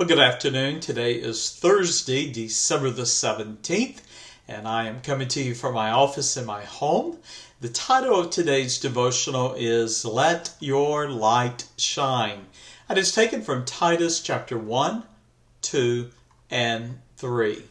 Well, good afternoon. Today is Thursday, December the 17th, and I am coming to you from my office in my home. The title of today's devotional is Let Your Light Shine, and it's taken from Titus chapter 1, 2, and 3.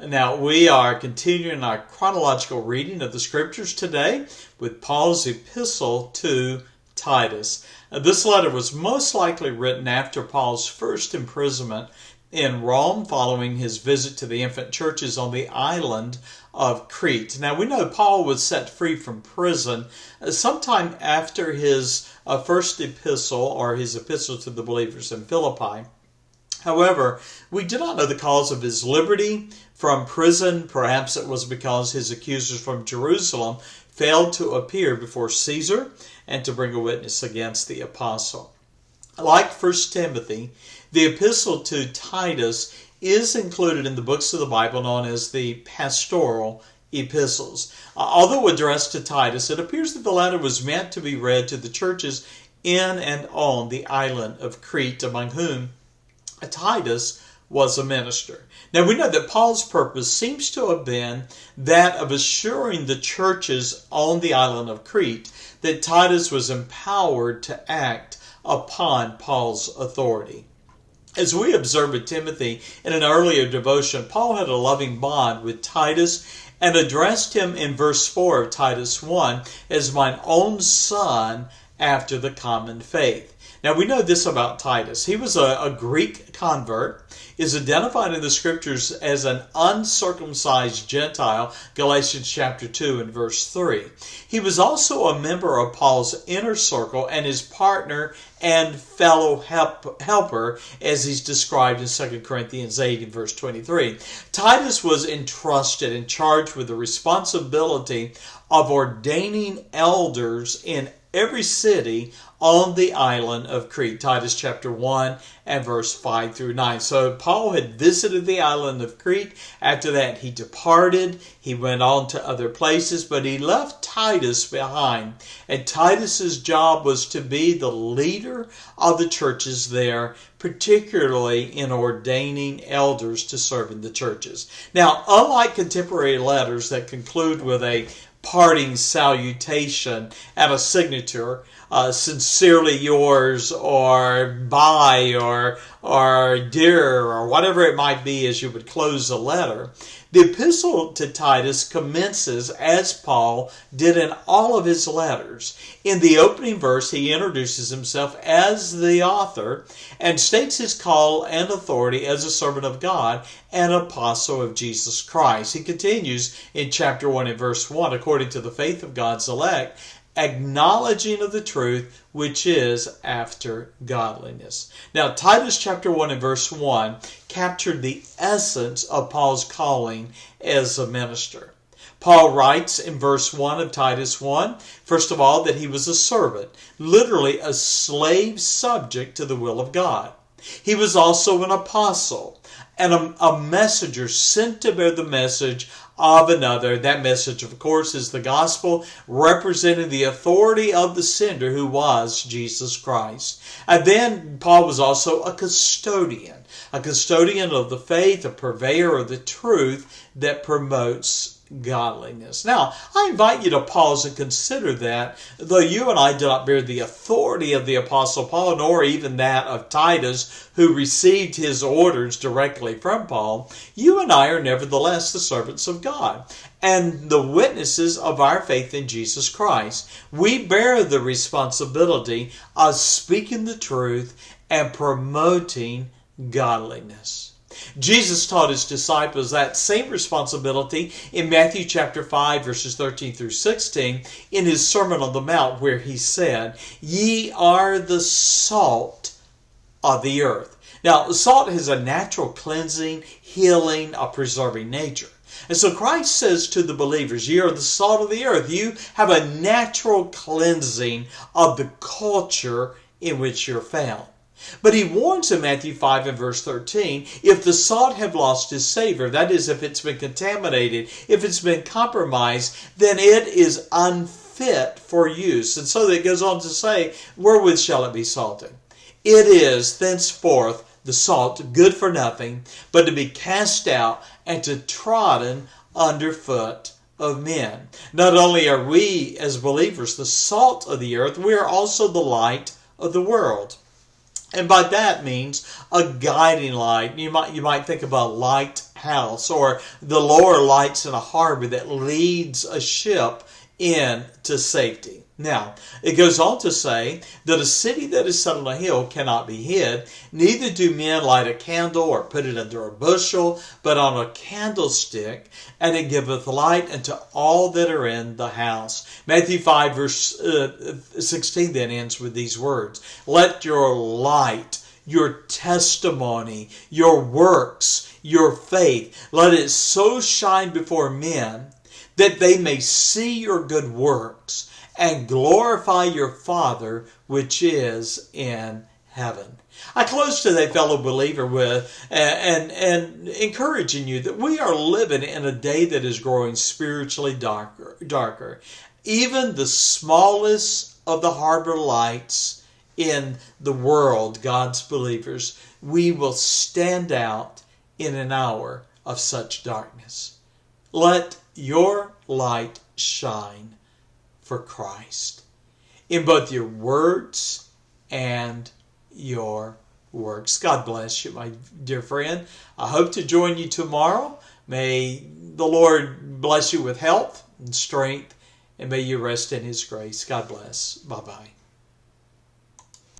Now, we are continuing our chronological reading of the scriptures today with Paul's epistle to Titus. This letter was most likely written after Paul's first imprisonment in Rome following his visit to the infant churches on the island of Crete. Now, we know Paul was set free from prison sometime after his first epistle, or his epistle to the believers in Philippi. However, we do not know the cause of his liberty from prison. Perhaps it was because his accusers from Jerusalem failed to appear before Caesar and to bring a witness against the apostle. Like 1 Timothy, the epistle to Titus is included in the books of the Bible known as the pastoral epistles. Although addressed to Titus, it appears that the letter was meant to be read to the churches in and on the island of Crete, among whom Titus was a minister. Now, we know that Paul's purpose seems to have been that of assuring the churches on the island of Crete that Titus was empowered to act upon Paul's authority. As we observed with Timothy in an earlier devotion, Paul had a loving bond with Titus and addressed him in verse 4 of Titus 1 as mine own son after the common faith. Now, we know this about Titus. He was a Greek convert, is identified in the scriptures as an uncircumcised Gentile, Galatians chapter 2 and verse 3. He was also a member of Paul's inner circle and his partner and fellow helper, as he's described in 2 Corinthians 8 and verse 23. Titus was entrusted and charged with the responsibility of ordaining elders in every city on the island of Crete. Titus chapter 1 and verse 5 through 9. So Paul had visited the island of Crete. After that he departed. He went on to other places, but he left Titus behind. And Titus's job was to be the leader of the churches there, particularly in ordaining elders to serve in the churches. Now, unlike contemporary letters that conclude with a parting salutation and a signature, sincerely yours, or bye, or dear, or whatever it might be as you would close a letter, the epistle to Titus commences as Paul did in all of his letters. In the opening verse, he introduces himself as the author and states his call and authority as a servant of God and apostle of Jesus Christ. He continues in chapter 1 and verse 1, according to the faith of God's elect, acknowledging of the truth which is after godliness. Now, Titus chapter 1 and verse 1 captured the essence of Paul's calling as a minister. Paul writes in verse 1 of Titus 1, first of all, that he was a servant, literally a slave subject to the will of God. He was also an apostle and a messenger sent to bear the message of another. That message, of course, is the gospel, representing the authority of the sender, who was Jesus Christ. And then Paul was also a custodian of the faith, a purveyor of the truth that promotes godliness. Now, I invite you to pause and consider that, though you and I do not bear the authority of the Apostle Paul, nor even that of Titus, who received his orders directly from Paul, you and I are nevertheless the servants of God and the witnesses of our faith in Jesus Christ. We bear the responsibility of speaking the truth and promoting godliness. Jesus taught his disciples that same responsibility in Matthew chapter 5, verses 13 through 16, in his Sermon on the Mount, where he said, "Ye are the salt of the earth." Now, salt has a natural cleansing, healing, or preserving nature. And so Christ says to the believers, ye are the salt of the earth. You have a natural cleansing of the culture in which you're found. But he warns in Matthew 5 and verse 13, if the salt have lost its savor, that is, if it's been contaminated, if it's been compromised, then it is unfit for use. And so it goes on to say, wherewith shall it be salted? It is thenceforth the salt, good for nothing, but to be cast out and to trodden underfoot of men. Not only are we as believers the salt of the earth, we are also the light of the world. And by that means a guiding light. You might think of a lighthouse or the lower lights in a harbor that leads a ship into safety. Now, it goes on to say that a city that is set on a hill cannot be hid. Neither do men light a candle or put it under a bushel, but on a candlestick, and it giveth light unto all that are in the house. Matthew 5 verse 16 then ends with these words. Let your light, your testimony, your works, your faith, let it so shine before men that they may see your good works and glorify your Father which is in heaven. I close today, fellow believer, with and encouraging you that we are living in a day that is growing spiritually darker. Even the smallest of the harbor lights in the world, God's believers, we will stand out in an hour of such darkness. Let your light shine for Christ in both your words and your works. God bless you, my dear friend. I hope to join you tomorrow. May the Lord bless you with health and strength, and may you rest in His grace. God bless. Bye-bye.